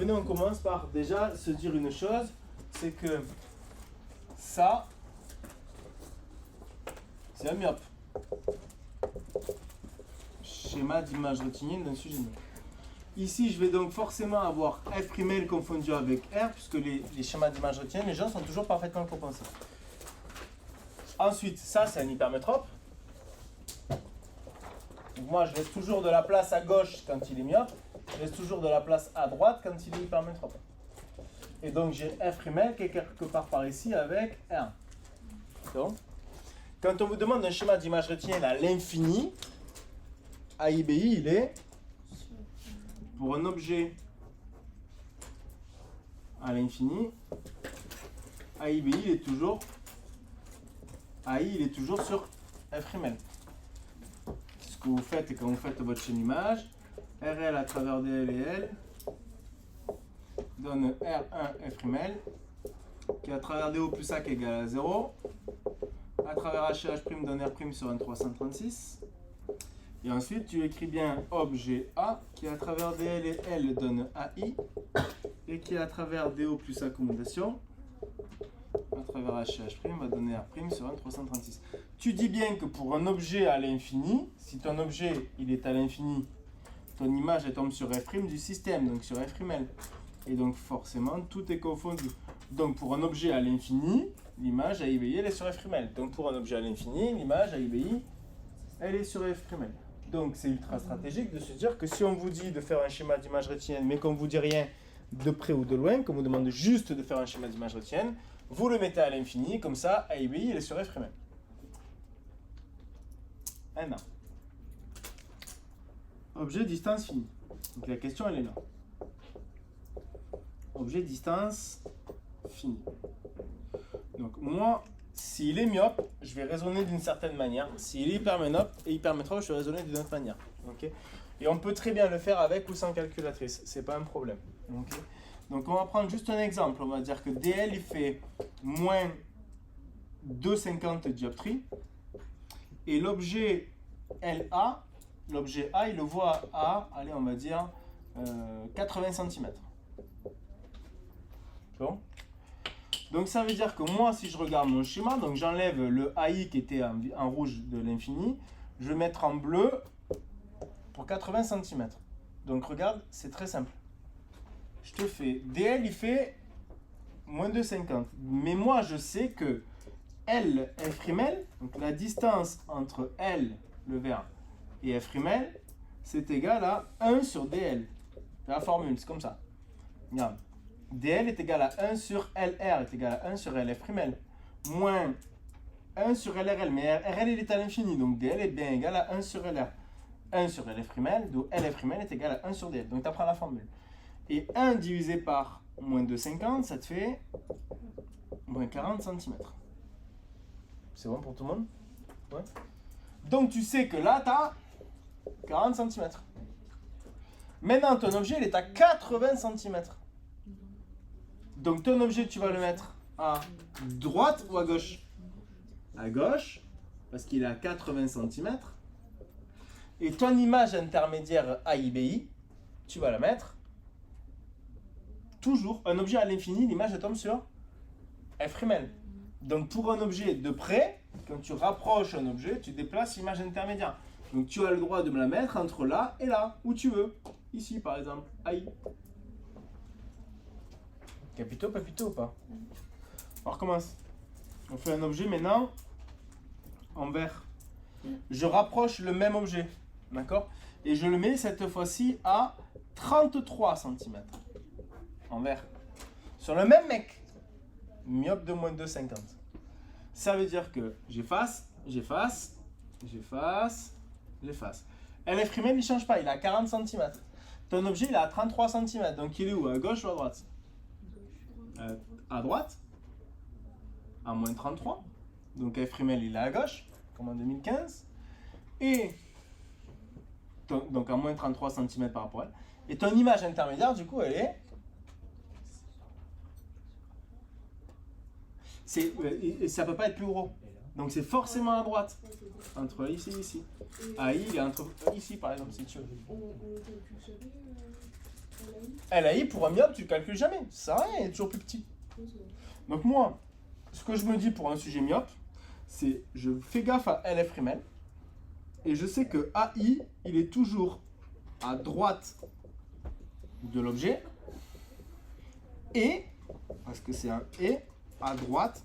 venez, on commence par déjà se dire une chose, c'est que ça, c'est un myope. Schéma d'image rectiligne d'un sujet myope. Ici, je vais donc forcément avoir F' confondu avec R, puisque les schémas d'image rectiligne, les gens sont toujours parfaitement compensés. Ensuite, ça, c'est un hypermétrope. Donc moi, je laisse toujours de la place à gauche quand il est myope. Je laisse toujours de la place à droite quand il est hypermétrope. Et donc, j'ai F' qui est quelque part par ici avec R. Donc, quand on vous demande un schéma d'image rectiligne à l'infini, AIBI, il est pour un objet à l'infini, AIBI, il est toujours AI, il est toujours sur F'. Ce que vous faites quand vous faites votre chaîne d'image, RL à travers DL et L donne R1 F', qui à travers DO plus A qui est égal à 0, à travers HH' donne R' sur un 336. Et ensuite, tu écris bien objet A qui à travers DL et L donne AI et qui à travers DO plus accommodation à travers HH' va donner R' sur un 336. Tu dis bien que pour un objet à l'infini, si ton objet il est à l'infini, ton image elle tombe sur F' du système, donc sur F'. Et donc forcément, tout est confondu. Donc pour un objet à l'infini, l'image AIBI elle est sur F'. Donc pour un objet à l'infini, l'image AIBI elle est sur F'. Donc c'est ultra stratégique de se dire que si on vous dit de faire un schéma d'image rectilienne, mais qu'on ne vous dit rien de près ou de loin, qu'on vous demande juste de faire un schéma d'image rectilienne, vous le mettez à l'infini, comme ça, AIBI il est sur F'. Un an. Objet distance finie. Donc la question elle est là. Objet distance finie. Donc moi, s'il est myope, je vais raisonner d'une certaine manière. S'il est hypermétrope, je vais raisonner d'une autre manière. Okay, et on peut très bien le faire avec ou sans calculatrice. C'est pas un problème. Okay, donc on va prendre juste un exemple. On va dire que DL il fait moins 2,50 dioptries. Et l'objet LA, l'objet A, il le voit à, allez, on va dire 80 cm. Bon. Donc ça veut dire que moi, si je regarde mon schéma, donc j'enlève le AI qui était en rouge de l'infini, je vais mettre en bleu pour 80 cm. Donc regarde, c'est très simple. Je te fais, DL il fait moins 2,50. Mais moi, je sais que L, F', donc la distance entre L, le vert, et F', c'est égal à 1 sur DL. La formule, c'est comme ça. Regarde. DL est égal à 1 sur LR est égal à 1 sur LF', moins 1 sur LRL. Mais RL, il est à l'infini, donc DL est bien égal à 1 sur LR. 1 sur LF', donc LF' est égal à 1 sur DL. Donc tu apprends la formule. Et 1 divisé par moins 2,50, ça te fait moins 40 cm. C'est bon pour tout le monde? Ouais. Donc tu sais que là, tu as 40 cm. Maintenant, ton objet, il est à 80 cm. Donc ton objet, tu vas le mettre à droite ou à gauche? À gauche, parce qu'il est à 80 cm. Et ton image intermédiaire AIBI, tu vas la mettre toujours. Un objet à l'infini, l'image tombe sur F'. Donc pour un objet de près, quand tu rapproches un objet, tu déplaces l'image intermédiaire. Donc tu as le droit de me la mettre entre là et là, où tu veux. Ici par exemple, AI. Capito, papito ou pas? On recommence. On fait un objet maintenant en vert. Je rapproche le même objet, d'accord? Et je le mets cette fois-ci à 33 cm en vert. Sur le même mec, myope de moins 2,50. Ça veut dire que j'efface, j'efface, j'efface, j'efface. LF' il ne change pas, il est à 40 cm. Ton objet il est à 33 cm, donc il est où? À gauche ou à droite? À droite, à moins 33. Donc F' il est à gauche, comme en 2015. Et donc à moins 33 cm par rapport à elle. Et ton image intermédiaire, du coup, elle est... ça ne peut pas être plus gros. Donc c'est forcément à droite. Entre ici et ici. AI, il est entre ici, par exemple, si tu veux. LAI pour un myope, tu le calcules jamais. Ça sert à rien, il est toujours plus petit. Donc moi, ce que je me dis pour un sujet myope, c'est je fais gaffe à LF rimel et je sais que AI, il est toujours à droite de l'objet et, parce que c'est un et, à droite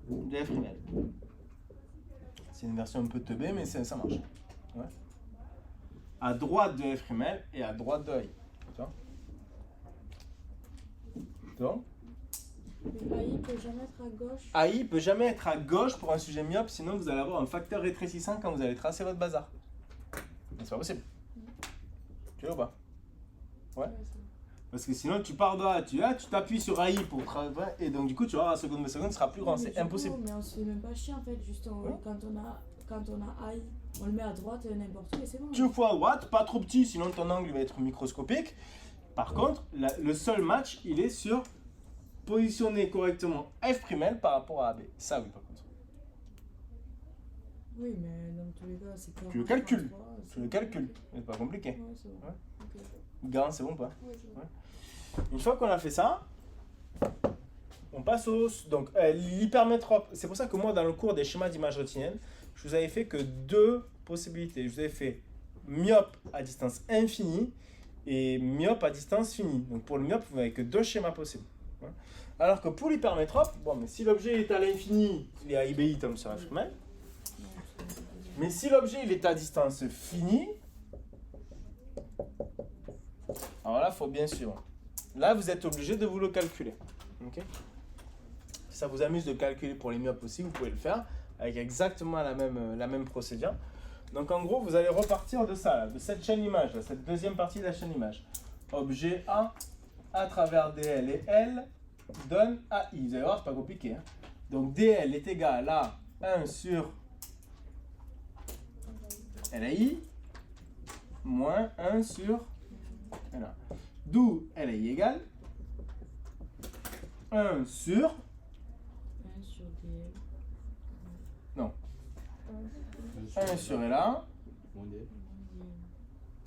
de F rimel. C'est une version un peu teubée, mais ça marche. Ouais. À droite de F rimel et à droite de AI. Tu vois? Donc, AI peut jamais être à gauche. AI peut jamais être à gauche pour un sujet myope, sinon vous allez avoir un facteur rétrécissant quand vous allez tracer votre bazar. C'est pas possible. Tu vois ou pas? Ouais. Parce que sinon tu pars de là, tu t'appuies sur AI pour travailler, et donc du coup tu vois la seconde sera plus grand, c'est impossible. Mais on se fait même pas chier en fait, juste quand on a AI, on le met à droite n'importe où et c'est bon. Tu fois à droite, pas trop petit, sinon ton angle va être microscopique. Par contre, le seul match, il est sur positionner correctement F' par rapport à AB. Ça oui par contre. Oui, mais dans tous les cas, c'est pas. Tu le calcules. Tu le calcules. C'est pas compliqué. Ouais, c'est bon. Ouais. Ok. Grand, c'est bon ou pas? Ouais, c'est bon. Ouais. Une fois qu'on a fait ça, on passe au... Donc, l'hypermétrope. C'est pour ça que moi, dans le cours des schémas d'image rétinienne, je vous avais fait que deux possibilités. Je vous avais fait myope à distance infinie et myope à distance finie. Donc, pour le myope, vous n'avez que deux schémas possibles. Ouais. Alors que pour l'hypermétrope, bon, mais si l'objet est à l'infini, il est à IBI comme sur F'. Mais si l'objet il est à distance finie, alors là, il faut bien suivre. Là, vous êtes obligé de vous le calculer. Okay, si ça vous amuse de calculer pour les myopes aussi, vous pouvez le faire avec exactement la même procédure. Donc en gros, vous allez repartir de ça, là, de cette chaîne image, là, cette deuxième partie de la chaîne image. Objet A à travers DL et L donne AI. Vous allez voir, c'est pas compliqué. Hein. Donc DL est égal à 1 sur LAI moins 1 sur LA. D'où LAI égale 1 sur 1 sur DL. non 1 sur LA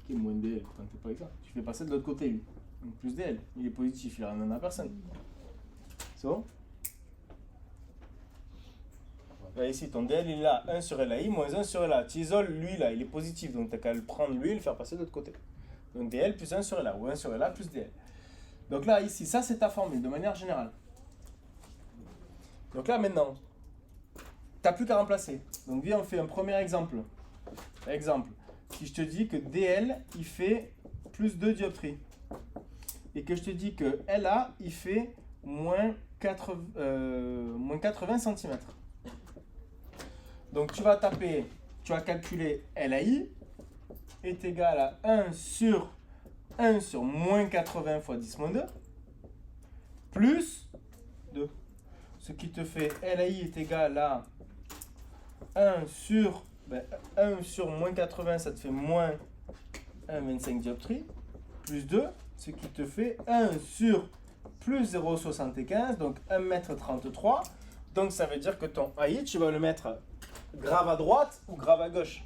qui est moins DL quand t'es pas avec ça. Tu fais passer de l'autre côté lui. Donc plus DL. Il est positif, il a rien à personne. C'est bon? Là ici ton DL il est là 1 sur LAI moins 1 sur LA. Tu isoles lui là, il est positif donc t'as qu'à le prendre lui et le faire passer de l'autre côté. Donc DL plus 1 sur LA ou 1 sur LA plus DL. Donc là ici ça c'est ta formule de manière générale. Donc là maintenant, t'as plus qu'à remplacer. Donc viens on fait un premier exemple. Exemple, si je te dis que DL il fait plus 2 dioptries et que je te dis que LA il fait moins 80 cm. Donc tu vas taper, tu vas calculer LAI est égal à 1 sur moins 80 fois 10 moins 2 plus 2. Ce qui te fait LAI est égal à 1 sur moins 80, ça te fait moins 1,25 dioptrie, plus 2, ce qui te fait 1 sur plus 0,75, donc 1,33 m. Donc ça veut dire que ton AI, tu vas le mettre grave à droite ou grave à gauche.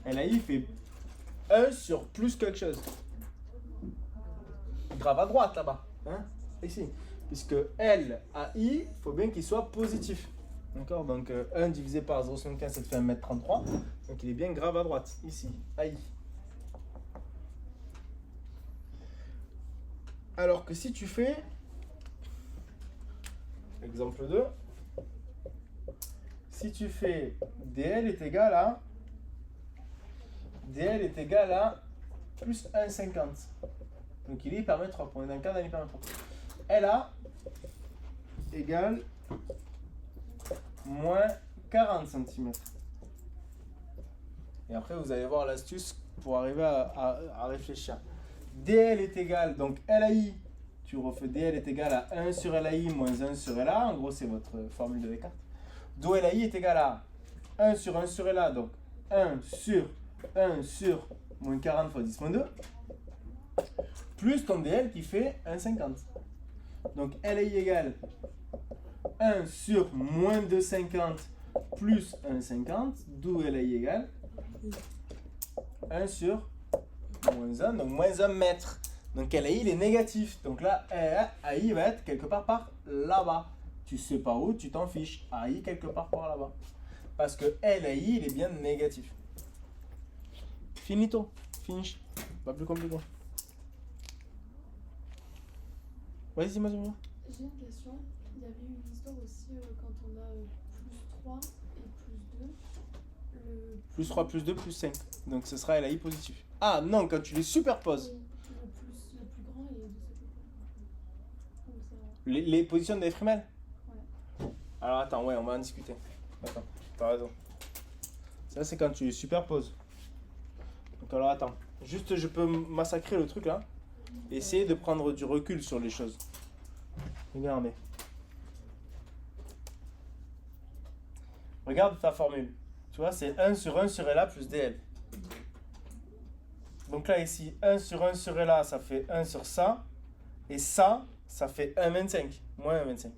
LAI fait 1 sur plus quelque chose. Grave à droite là-bas. Hein? Ici. Puisque LAI, il faut bien qu'il soit positif. D'accord? Donc 1 divisé par 0,75, ça te fait 1,33 m. Donc il est bien grave à droite. Ici. AI. Alors que si tu fais, exemple 2, si tu fais DL est égal à plus 1,50. Donc il est hypermétrope, on est dans le cas d'un hypermétrope. LA égale moins 40 cm. Et après vous allez voir l'astuce pour arriver à réfléchir. DL est égal, donc LAI, tu refais DL est égal à 1 sur LAI moins 1 sur LA, en gros c'est votre formule de Descartes. D'où LAI est égal à 1 sur LA, donc 1 sur moins 40 fois 10 moins 2, plus ton DL qui fait 1,50. Donc LAI égale 1 sur moins 2,50 plus 1,50, d'où LAI égale 1 sur moins 1, donc moins 1 mètre. Donc LAI il est négatif. Donc là, AI va être quelque part par là-bas. Tu sais pas où, tu t'en fiches. AI quelque part par là-bas. Parce que LAI il est bien négatif. Finito. Finish. Pas plus compliqué. Vas-y, dis-moi. J'ai une question. Il y avait eu une histoire aussi quand on a plus 3 et plus 2. Plus 3, plus 2, plus 5. Donc ce sera LAI positif. Ah non, quand tu les superposes. Le plus grand et le plus petit. Les positions des frimelles. Ouais. Alors attends, ouais, on va en discuter. Attends, t'as raison. Ça c'est quand tu les superposes. Donc alors attends, juste je peux massacrer le truc là. Essayer de prendre du recul sur les choses. Regardez. Regarde ta formule. Tu vois, c'est 1 sur 1 sur LA plus DL. Donc là ici, 1 sur 1 sur LA, ça fait 1 sur ça. Et ça fait 1,25. Moins 1,25.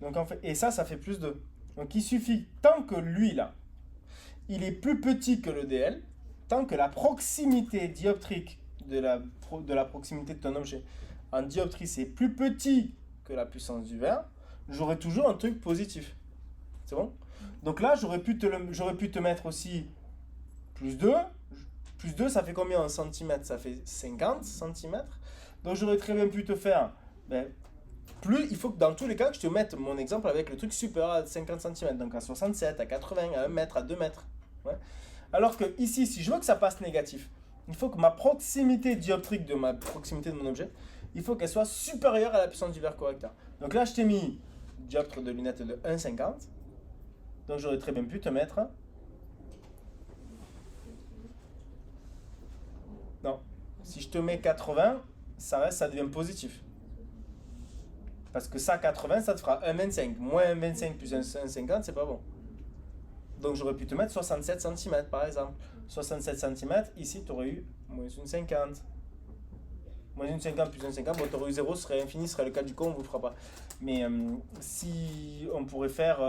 Donc en fait, et ça fait plus 2. Donc il suffit, tant que lui là, il est plus petit que le DL, tant que la proximité dioptrique de la proximité de ton objet en dioptrie c'est plus petit que la puissance du verre, j'aurai toujours un truc positif. C'est bon? Donc là, j'aurais pu te mettre aussi plus 2. Plus 2, ça fait combien en centimètres? Ça fait 50 centimètres. Donc j'aurais très bien pu te faire plus. Il faut que dans tous les cas, que je te mette mon exemple avec le truc supérieur à 50 cm. Donc à 67, à 80, à 1 mètre, à 2 mètres. Ouais. Alors que ici, si je veux que ça passe négatif, il faut que ma proximité dioptrique de ma proximité de mon objet, il faut qu'elle soit supérieure à la puissance du verre correcteur. Donc là, je t'ai mis dioptre de lunettes de 1,50. Donc j'aurais très bien pu te mettre... Non. Si je te mets 80, ça devient positif. Parce que ça, 80, ça te fera 1,25. Moins 1,25 plus 1,50, c'est pas bon. Donc j'aurais pu te mettre 67 cm par exemple. 67 cm, ici tu aurais eu moins une 50. Moins une 50 plus une 50, bon, tu aurais eu 0, ce serait infini, ce serait le cas du con, on ne vous le fera pas. Mais si on pourrait faire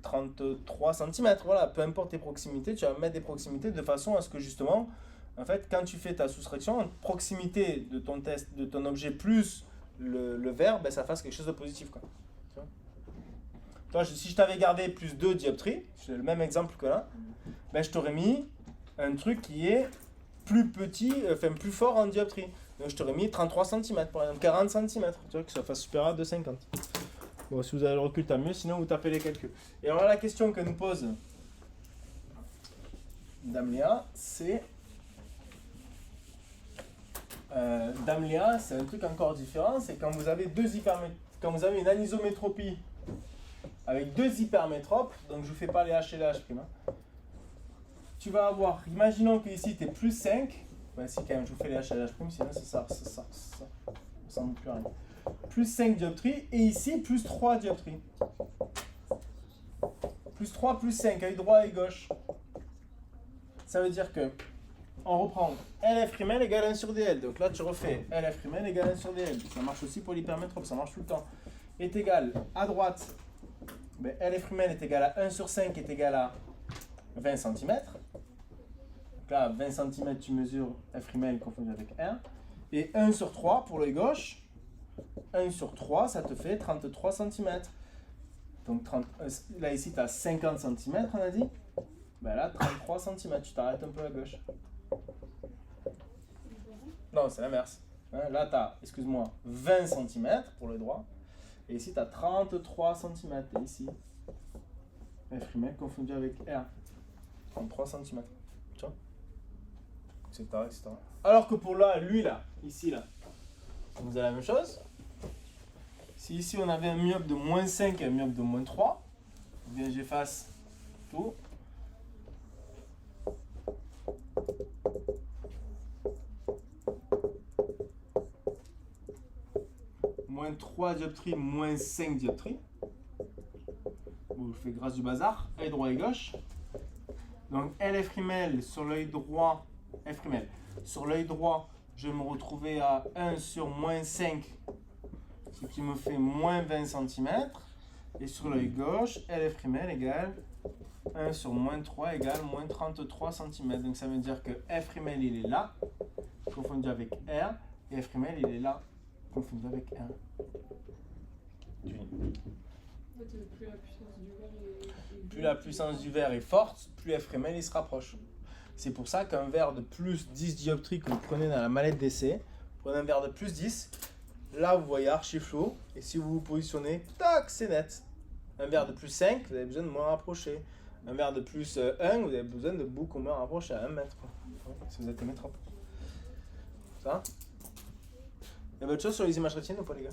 33 cm, voilà, peu importe tes proximités, tu vas mettre des proximités de façon à ce que justement, en fait, quand tu fais ta soustraction, proximité de ton test, de ton objet plus le verre, ben, ça fasse quelque chose de positif, quoi. Toi, si je t'avais gardé plus 2 dioptries, c'est le même exemple que là, ben, je t'aurais mis un truc qui est plus petit, enfin plus fort en dioptrie. Donc je t'aurais mis 33 cm, par exemple, 40 cm, tu vois, que ça fasse supérieur à 2,50. Bon, si vous avez le recul, tant mieux, sinon vous tapez les calculs. Et alors la question que nous pose Dame Léa, c'est... Dame Léa, c'est un truc encore différent, c'est quand vous avez quand vous avez une anisométropie avec 2 hypermétropes, donc je ne fais pas les H et les H', tu vas avoir, imaginons que ici tu es plus 5, ben si quand même je vous fais les H et les H', sinon c'est ça, ça ne veut plus rien. Plus 5 dioptries, et ici plus 3 dioptries. Plus 3, plus 5, œil droit et gauche. Ça veut dire que, on reprend LF' égale 1 sur DL. Donc là, tu refais LF' égale 1 sur DL. Ça marche aussi pour l'hypermétrope, ça marche tout le temps. Est égal à droite, ben, LF' est égal à 1 sur 5 est égal à 20 cm. Donc là, 20 cm, tu mesures F' confondu avec R. Et 1 sur 3 pour l'œil gauche. 1 sur 3, ça te fait 33 cm. Donc là, ici, tu as 50 cm, on a dit. Ben là, 33 cm, tu t'arrêtes un peu à gauche. Non, c'est l'inverse. Là, tu as, excuse-moi, 20 cm pour le droit. Et ici, tu as 33 cm. Et ici, F' confondu avec R. 33 cm. Tu vois, etc., etc. Alors que pour là, lui, là, ici, là, on faisait la même chose. Si ici, on avait un myope de moins 5 et un myope de moins 3, eh bien, j'efface tout. Moins 3 dioptries, moins 5 dioptries. Bon, je fais grâce du bazar. Œil droit et gauche. Donc, LF' sur l'œil droit, F'. Sur l'œil droit, je vais me retrouver à 1 sur moins 5, ce qui me fait moins 20 cm. Et sur l'œil gauche, LF' égale 1 sur moins 3 égale moins 33 cm. Donc ça veut dire que F' il est là, confondu avec R, et F' il est là, confondu avec R. Du- En fait, Plus la puissance du verre est forte, plus F' il se rapproche. C'est pour ça qu'un verre de plus 10 dioptries que vous prenez dans la mallette d'essai, prenez un verre de plus 10, là vous voyez archi flou, et si vous vous positionnez, tac, c'est net. Un verre de plus 5, vous avez besoin de moins rapprocher. Un verre de plus 1, vous avez besoin de beaucoup moins rapprocher à 1 mètre. Quoi. Si vous êtes métropole. Ça? Il y a autre chose sur les images rétiniennes ou pas les gars?